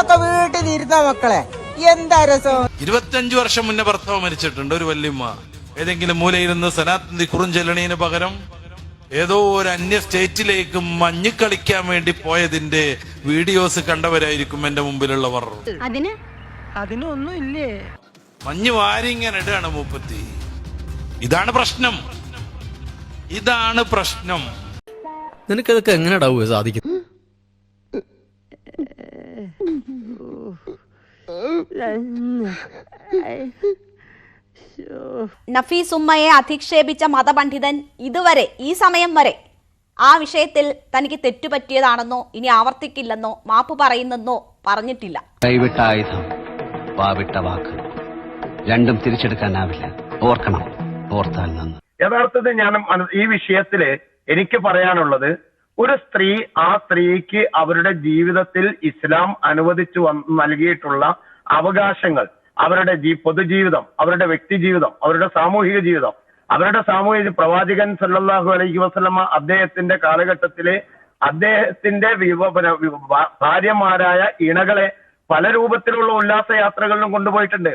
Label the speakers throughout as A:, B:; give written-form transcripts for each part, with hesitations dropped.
A: നിങ്ങളൊക്കെ വീട്ടിലിരുന്ന മക്കളെ എന്താ രസം.
B: 25 വർഷം മുന്നേ ഭർത്താവ് മരിച്ചിട്ടുണ്ട്. ഒരു വല്യമ്മ ഏതെങ്കിലും മൂലയിരുന്ന് സനാത്തന്തി കുറുഞ്ചെല്ലണീന് പകരം ഏതോ ഒരു അന്യ സ്റ്റേറ്റിലേക്ക് മഞ്ഞ് കളിക്കാൻ വേണ്ടി പോയതിന്റെ വീഡിയോസ് കണ്ടവരായിരിക്കും എന്റെ മുമ്പിലുള്ളവർ.
C: അതിനൊന്നും ഇല്ലേ?
B: മഞ്ഞ് വാരിങ്ങനെ ഇടാണ് മൂപ്പത്തി. ഇതാണ് പ്രശ്നം, ഇതാണ് പ്രശ്നം.
D: നിനക്കതൊക്കെ എങ്ങനെയാ സാധിക്കും?
E: നഫീസ് ഉമ്മയെ അധിക്ഷേപിച്ച മതപണ്ഡിതൻ ഇതുവരെ ഈ സമയം വരെ ആ വിഷയത്തിൽ തനിക്ക് തെറ്റുപറ്റിയതാണെന്നോ ഇനി ആവർത്തിക്കില്ലെന്നോ മാപ്പ് പറയുന്നെന്നോ പറഞ്ഞിട്ടില്ല.
F: കൈവിട്ട ആയുധം, വാവിട്ട വാക്ക്, രണ്ടും തിരിച്ചെടുക്കാനാവില്ല. ഓർക്കണം, ഓർത്താൽ നന്ന്.
G: യഥാർത്ഥത്തിൽ ഞാൻ ഈ വിഷയത്തില് എനിക്ക് പറയാനുള്ളത്, ഒരു സ്ത്രീ ആ സ്ത്രീക്ക് അവരുടെ ജീവിതത്തിൽ ഇസ്ലാം അനുവദിച്ചു നൽകിയിട്ടുള്ള അവകാശങ്ങൾ, അവരുടെ പൊതുജീവിതം, അവരുടെ വ്യക്തി ജീവിതം, അവരുടെ സാമൂഹിക ജീവിതം, അവരുടെ സാമൂഹിക പ്രവാചകൻ സല്ലല്ലാഹു അലൈഹി വസല്ലമ അദ്ദേഹത്തിന്റെ കാലഘട്ടത്തിലെ അദ്ദേഹത്തിന്റെ ഭാര്യമാരായ ഇണകളെ പല രൂപത്തിലുള്ള ഉല്ലാസയാത്രകളിലും കൊണ്ടുപോയിട്ടുണ്ട്.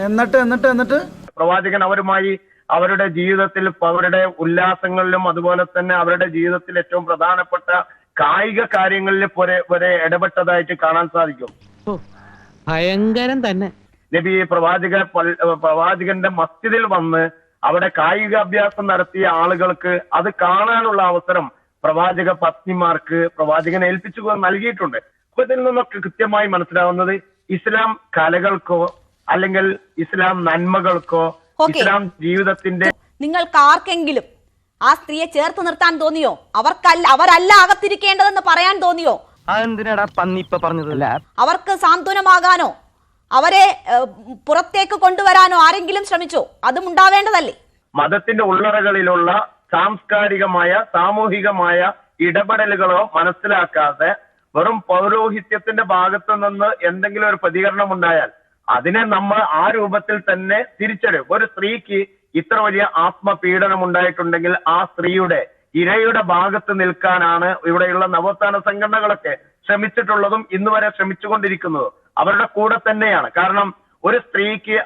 C: എന്നിട്ട്
G: പ്രവാചകൻ അവരുമായി അവരുടെ ജീവിതത്തിൽ, അവരുടെ ഉല്ലാസങ്ങളിലും അതുപോലെ തന്നെ അവരുടെ ജീവിതത്തിൽ ഏറ്റവും പ്രധാനപ്പെട്ട കായിക കാര്യങ്ങളിൽ വരെ ഇടപെട്ടതായിട്ട് കാണാൻ സാധിക്കും.
C: ഭയങ്കരം തന്നെ.
G: നബി പ്രവാചകന്റെ മസ്ജിദിൽ വന്ന് അവിടെ കായിക അഭ്യാസം നടത്തിയ ആളുകൾക്ക് അത് കാണാനുള്ള അവസരം പ്രവാചക പത്നിമാർക്ക് പ്രവാചകൻ ഏൽപ്പിച്ചു നൽകിയിട്ടുണ്ട്. അപ്പൊ ഇതിൽ നിന്നൊക്കെ കൃത്യമായി മനസ്സിലാവുന്നത് ഇസ്ലാം കലകൾക്കോ അല്ലെങ്കിൽ ഇസ്ലാം നന്മകൾക്കോ ഇസ്ലാം ജീവിതത്തിന്റെ
E: നിങ്ങൾക്ക് ആർക്കെങ്കിലും ആ സ്ത്രീയെ ചേർത്ത് നിർത്താൻ തോന്നിയോ? അവരല്ല അകത്തിരിക്കേണ്ടതെന്ന് പറയാൻ തോന്നിയോ?
C: അതെന്തിനാടാ പന്നി ഇപ്പൊ പറഞ്ഞതല്ല.
E: അവർക്ക് സാന്ത്വനമാകാനോ അവരെ പുറത്തേക്ക് കൊണ്ടുവരാനോ ആരെങ്കിലും ശ്രമിച്ചോ? അതും ഉണ്ടാവേണ്ടതല്ലേ?
G: മതത്തിന്റെ ഉള്ളറകളിലുള്ള സാംസ്കാരികമായ സാമൂഹികമായ ഇടപെടലുകളോ മനസ്സിലാക്കാതെ വെറും പൗരോഹിത്യത്തിന്റെ ഭാഗത്തു നിന്ന് എന്തെങ്കിലും ഒരു പ്രതികരണം ഉണ്ടായാൽ അതിനെ നമ്മൾ ആ രൂപത്തിൽ തന്നെ തിരിച്ചറിയും. ഒരു സ്ത്രീക്ക് ഇത്ര വലിയ ആത്മപീഡനം ഉണ്ടായിട്ടുണ്ടെങ്കിൽ ആ സ്ത്രീയുടെ ഇരയുടെ ഭാഗത്ത് നിൽക്കാനാണ് ഇവിടെയുള്ള നവോത്ഥാന സംഘടനകളൊക്കെ ശ്രമിച്ചിട്ടുള്ളതും ഇന്ന് വരെ ശ്രമിച്ചുകൊണ്ടിരിക്കുന്നതും. അവരുടെ കൂടെ തന്നെയാണ്. കാരണം ഒരു സ്ത്രീക്ക്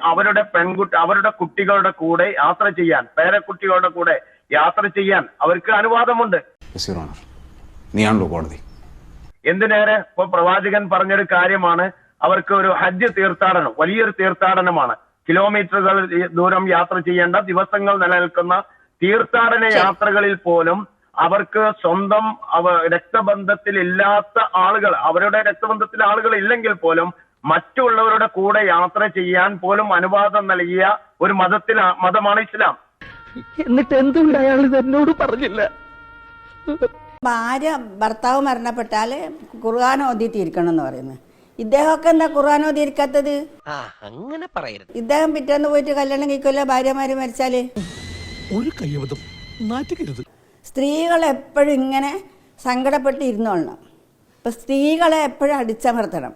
G: അവരുടെ കുട്ടികളുടെ കൂടെ യാത്ര ചെയ്യാൻ, പേരക്കുട്ടികളുടെ കൂടെ യാത്ര ചെയ്യാൻ അവർക്ക് അനുവാദമുണ്ട്. എന്തിനേറെ ഇപ്പൊ പ്രവാചകൻ പറഞ്ഞൊരു കാര്യമാണ്, അവർക്ക് ഒരു ഹജ്ജ് തീർത്ഥാടനം, വലിയൊരു തീർത്ഥാടനമാണ്. കിലോമീറ്ററുകൾ ദൂരം യാത്ര ചെയ്യേണ്ട, ദിവസങ്ങൾ നിലനിൽക്കുന്ന തീർത്ഥാടന യാത്രകളിൽ പോലും അവർക്ക് സ്വന്തം രക്തബന്ധത്തിൽ ഇല്ലാത്ത ആളുകൾ, അവരുടെ രക്തബന്ധത്തിലെ ആളുകൾ ഇല്ലെങ്കിൽ പോലും മറ്റുള്ളവരുടെ കൂടെ യാത്ര ചെയ്യാൻ പോലും അനുവാദം നൽകിയ ഒരു മതമാണ് ഇസ്ലാം.
C: എന്നിട്ട് എന്തുകൊണ്ട് അയാൾ എന്നോട് പറഞ്ഞില്ല?
H: ഭർത്താവ് മരണപ്പെട്ടാല് ഖുർആൻ ഓതിയിരിക്കണം എന്ന് പറയുന്നത്. ഇദ്ദേഹമൊക്കെ എന്താ ഖുർആൻ ഓതിയിരിക്കാത്തത്?
C: അങ്ങനെ പറയരുത്.
H: ഇദ്ദേഹം പിറ്റേന്ന് പോയിട്ട് കല്യാണം കഴിക്കുമല്ലോ ഭാര്യമാര് മരിച്ചാല്.
D: ഒരു കയ്യബദ്ധം നാറ്റിക്കരുത്.
H: സ്ത്രീകൾ എപ്പോഴും ഇങ്ങനെ സങ്കടപ്പെട്ട് ഇരുന്നോളണം. ഇപ്പൊ സ്ത്രീകളെ എപ്പോഴും അടിച്ചമർത്തണം.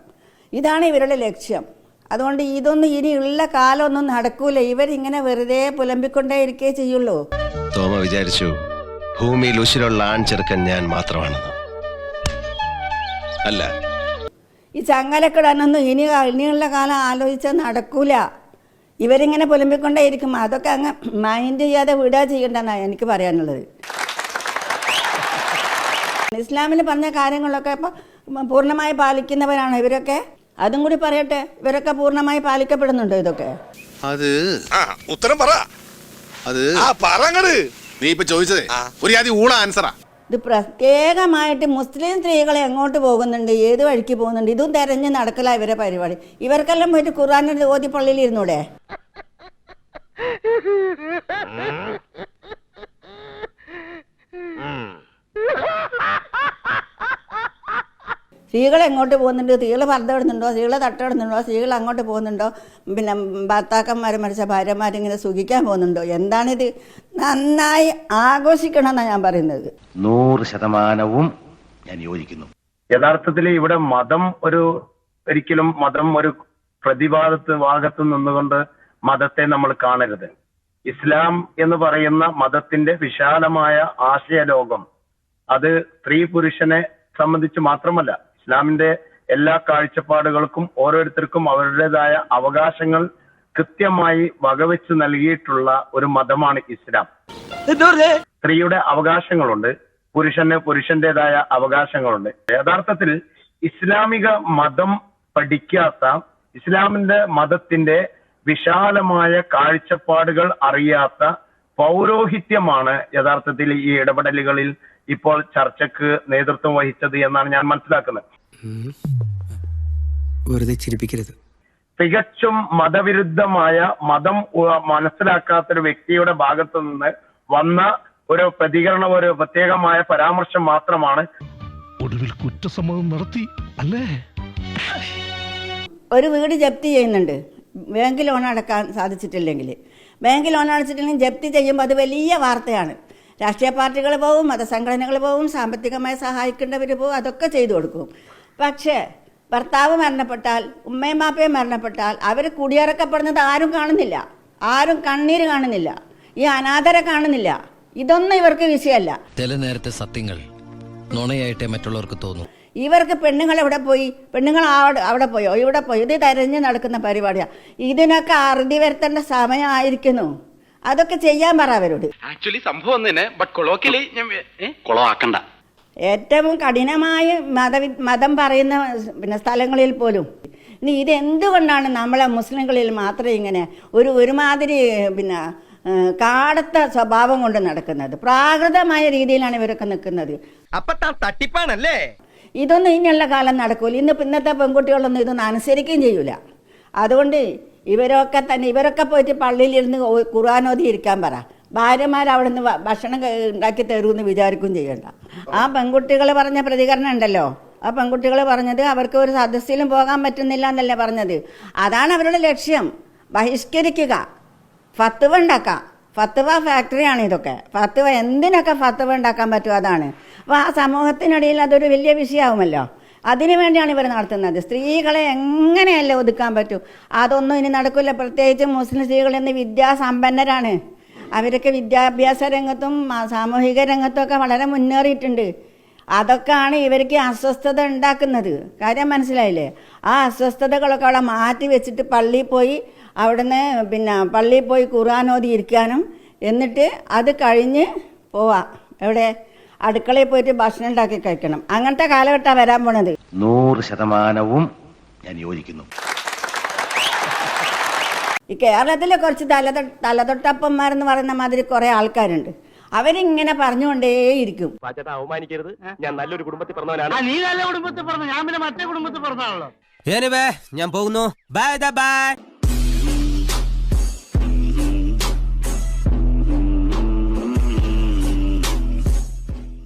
H: ഇതാണ് ഇവരുടെ ലക്ഷ്യം. അതുകൊണ്ട് ഇതൊന്നും ഇനി ഉള്ള കാലമൊന്നും നടക്കൂല. ഇവരിങ്ങനെ വെറുതെ പുലമ്പിക്കൊണ്ടേ ഇരിക്കേ ചെയ്യുള്ളൂ.
I: തോമ വിചാരിച്ചു ഭൂമിയിൽ ഉശിരുള്ള ആൺചെറുക്കൻ ഞാൻ മാത്രമാണെന്ന്. അല്ല,
H: ഈ ചങ്ങലക്കിടാനൊന്നും ഇനിയുള്ള കാലം ആലോചിച്ചാൽ നടക്കൂല. ഇവരിങ്ങനെ പുലമ്പിക്കൊണ്ടേ ഇരിക്കും. അതൊക്കെ അങ്ങ് മൈൻഡ് ചെയ്യാതെ വിടുക ചെയ്യണ്ടെന്നാണ് എനിക്ക് പറയാനുള്ളത്. ഇസ്ലാമിൽ പറഞ്ഞ കാര്യങ്ങളൊക്കെ ഇപ്പൊ പൂർണ്ണമായി പാലിക്കുന്നവരാണ് ഇവരൊക്കെ. അതും കൂടി പറയട്ടെ, ഇവരൊക്കെ പൂർണ്ണമായി പാലിക്കപ്പെടുന്നുണ്ടോ ഇതൊക്കെ?
I: അത് ഉത്തരം പറ. അത് നീ ഇപ്പൊ ചോദിച്ചതേ ഒരു ആദ്യം ഊള ആൻസറാ.
H: ഇത് പ്രത്യേകമായിട്ട് മുസ്ലിം സ്ത്രീകളെ എങ്ങോട്ട് പോകുന്നുണ്ട്, ഏത് വഴിക്ക് പോകുന്നുണ്ട്, ഇതും തെരഞ്ഞ് നടക്കല ഇവരെ പരിപാടി. ഇവർക്കെല്ലാം പോയിട്ട് ഖുർആൻ ഓതി പള്ളിയിൽ ഇരുന്നൂടെ? സ്ത്രീകൾ എങ്ങോട്ട് പോകുന്നുണ്ട്, സ്ത്രീകൾ പർദ്ദ ഇടുന്നുണ്ടോ, സ്ത്രീകൾ തട്ടമിടുന്നുണ്ടോ, സ്ത്രീകൾ അങ്ങോട്ട് പോകുന്നുണ്ടോ, പിന്നെ ഭർത്താക്കന്മാരെ മരിച്ച ഭാര്യമാരിങ്ങനെ സുഖിക്കാൻ പോകുന്നുണ്ടോ? എന്താണിത്? നന്നായി ആഘോഷിക്കണമെന്നാണ് ഞാൻ പറയുന്നത്.
F: 100% ഞാൻ യോജിക്കുന്നു.
G: യഥാർത്ഥത്തിൽ ഇവിടെ ഒരിക്കലും മതം ഒരു ഭാഗത്ത് നിന്നുകൊണ്ട് മതത്തെ നമ്മൾ കാണരുത്. ഇസ്ലാം എന്ന് പറയുന്ന മതത്തിന്റെ വിശാലമായ ആശയലോകം അത് സ്ത്രീ പുരുഷനെ സംബന്ധിച്ച് മാത്രമല്ല, ഇസ്ലാമിന്റെ എല്ലാ കാഴ്ചപ്പാടുകൾക്കും ഓരോരുത്തർക്കും അവരുടേതായ അവകാശങ്ങൾ കൃത്യമായി വകവെച്ച് നൽകിയിട്ടുള്ള ഒരു മതമാണ് ഇസ്ലാം. സ്ത്രീയുടെ അവകാശങ്ങളുണ്ട്, പുരുഷന് പുരുഷന്റേതായ അവകാശങ്ങളുണ്ട്. യഥാർത്ഥത്തിൽ ഇസ്ലാമിക മതം പഠിക്കാത്ത, ഇസ്ലാമിന്റെ മതത്തിന്റെ വിശാലമായ കാഴ്ചപ്പാടുകൾ അറിയാത്ത പൗരോഹിത്യമാണ് യഥാർത്ഥത്തിൽ ഈ ഇടപെടലുകളിൽ ഇപ്പോൾ ചർച്ചയ്ക്ക് നേതൃത്വം വഹിച്ചത് എന്നാണ് ഞാൻ മനസ്സിലാക്കുന്നത്.
D: വെറുതെ ചിരിപ്പിക്കരുത്.
G: തികച്ചും മതവിരുദ്ധമായ, മതം മനസ്സിലാക്കാത്തൊരു വ്യക്തിയുടെ ഭാഗത്തു നിന്ന് വന്ന ഒരു പ്രതികരണം, ഒരു പ്രത്യേകമായ പരാമർശം മാത്രമാണ്.
D: ഒടുവിൽ കുറ്റസമ്മതം നടത്തി അല്ലേ?
H: ഒരു വീട് ജപ്തി ചെയ്യുന്നുണ്ട്, ബാങ്ക് ലോൺ അടക്കാൻ സാധിച്ചിട്ടില്ലെങ്കിൽ. ബാങ്ക് ലോൺ അടച്ചിട്ടില്ലെങ്കിൽ ജപ്തി ചെയ്യുമ്പോൾ അത് വലിയ വാർത്തയാണ്. രാഷ്ട്രീയ പാർട്ടികൾ പോവും, മതസംഘടനകൾ പോവും, സാമ്പത്തികമായി സഹായിക്കേണ്ടവർ പോവും, അതൊക്കെ ചെയ്തു കൊടുക്കും. പക്ഷേ ഭർത്താവ് മരണപ്പെട്ടാൽ, ഉമ്മയും മാപ്പയും മരണപ്പെട്ടാൽ അവർ കുടിയിറക്കപ്പെടുന്നത് ആരും കാണുന്നില്ല, ആരും കണ്ണീര് കാണുന്നില്ല, ഈ അനാഥരെ കാണുന്നില്ല. ഇതൊന്നും ഇവർക്ക് വിഷയമല്ല.
D: ചില നേരത്തെ സത്യങ്ങൾ നുണയായിട്ടേ മറ്റുള്ളവർക്ക് തോന്നും.
H: ഇവർക്ക് പെണ്ണുങ്ങൾ എവിടെ പോയി, പെണ്ണുങ്ങൾ അവിടെ പോയോ, ഇവിടെ പോയോ, ഇത് തെരഞ്ഞു നടക്കുന്ന പരിപാടിയാണ്. ഇതിനൊക്കെ അറുതി വരുത്തേണ്ട സമയമായിരിക്കുന്നു. അതൊക്കെ ചെയ്യാൻ പറ അവരോട്.
C: ആക്ച്വലി സംഭവം തന്നെ, ബട്ട് കൊളോക്കിയലി കൊളമാക്കണ്ട.
H: ഏറ്റവും കഠിനമായ മതം പറയുന്ന സ്ഥലങ്ങളിൽ പോലും ഇനി ഇതെന്തുകൊണ്ടാണ് നമ്മളെ മുസ്ലിങ്ങളിൽ മാത്രം ഇങ്ങനെ ഒരുമാതിരി കാടത്ത സ്വഭാവം കൊണ്ട് നടക്കുന്നത്? പ്രാകൃതമായ രീതിയിലാണ് ഇവരൊക്കെ നിൽക്കുന്നത്.
C: അപ്പൊ തട്ടിപ്പാണല്ലേ?
H: ഇതൊന്നും ഇനിയുള്ള കാലം നടക്കൂല. ഇന്നത്തെ പെൺകുട്ടികളൊന്നും ഇതൊന്നും അനുസരിക്കുകയും ചെയ്യൂല. അതുകൊണ്ട് ഇവരൊക്കെ പോയിട്ട് പള്ളിയിലിരുന്ന് ഖുർആൻ ഇരിക്കാൻ പറ. ഭാര്യമാർ അവിടെ നിന്ന് ഭക്ഷണം ഉണ്ടാക്കി തരുമെന്ന് വിചാരിക്കുകയും ചെയ്യണ്ട. ആ പെൺകുട്ടികൾ പറഞ്ഞ പ്രതികരണം ഉണ്ടല്ലോ, ആ പെൺകുട്ടികൾ പറഞ്ഞത് അവർക്ക് ഒരു സദസ്സിലും പോകാൻ പറ്റുന്നില്ല എന്നല്ലേ പറഞ്ഞത്. അതാണ് അവരുടെ ലക്ഷ്യം, ബഹിഷ്കരിക്കുക, ഫത്വ ഉണ്ടാക്കാം. ഫത്വ ഫാക്ടറിയാണ് ഇതൊക്കെ. ഫത്വ എന്തിനൊക്കെ ഫത്വ ഉണ്ടാക്കാൻ പറ്റും അതാണ്. അപ്പോൾ ആ സമൂഹത്തിനിടയിൽ അതൊരു വലിയ വിഷയമാവുമല്ലോ. അതിനു വേണ്ടിയാണ് ഇവർ നടത്തുന്നത്. സ്ത്രീകളെ എങ്ങനെയല്ല ഒതുക്കാൻ പറ്റൂ, അതൊന്നും ഇനി നടക്കില്ല. പ്രത്യേകിച്ച് മുസ്ലിം സ്ത്രീകൾ ഇന്ന് വിദ്യാസമ്പന്നരാണ്. അവരൊക്കെ വിദ്യാഭ്യാസ രംഗത്തും സാമൂഹിക രംഗത്തുമൊക്കെ വളരെ മുന്നേറിയിട്ടുണ്ട്. അതൊക്കെയാണ് ഇവർക്ക് അസ്വസ്ഥത ഉണ്ടാക്കുന്നത്. കാര്യം മനസ്സിലായില്ലേ? ആ അസ്വസ്ഥതകളൊക്കെ അവിടെ മാറ്റി വെച്ചിട്ട് പള്ളിയിൽ പോയി പള്ളിയിൽ പോയി ഖുർആൻ ഓതി ഇരിക്കാനും, എന്നിട്ട് അത് കഴിഞ്ഞ് പോവാം എവിടെ, അടുക്കളയിൽ പോയിട്ട് ഭക്ഷണം ഉണ്ടാക്കി കഴിക്കണം. അങ്ങനത്തെ കാലഘട്ടമാണ് വരാൻ പോണത്.
F: 100% ഞാൻ യോജിക്കുന്നു.
H: ഈ കേരളത്തിലെ കുറച്ച് തലതൊട്ടപ്പന്മാരെന്ന് പറയുന്ന മാതിരി കുറെ ആൾക്കാരുണ്ട്. അവരിങ്ങനെ പറഞ്ഞുകൊണ്ടേയിരിക്കും.
C: അവമാനിക്കരുത്, ഞാൻ നല്ലൊരു കുടുംബത്തിൽ പറഞ്ഞവനാണ്.
D: നീ നല്ല കുടുംബത്തിൽ പറഞ്ഞു, ഞാൻ പിന്നെ മറ്റേ കുടുംബത്തിൽ പറഞ്ഞാണല്ലോ. ഞാൻ പോകുന്നു. ബൈ.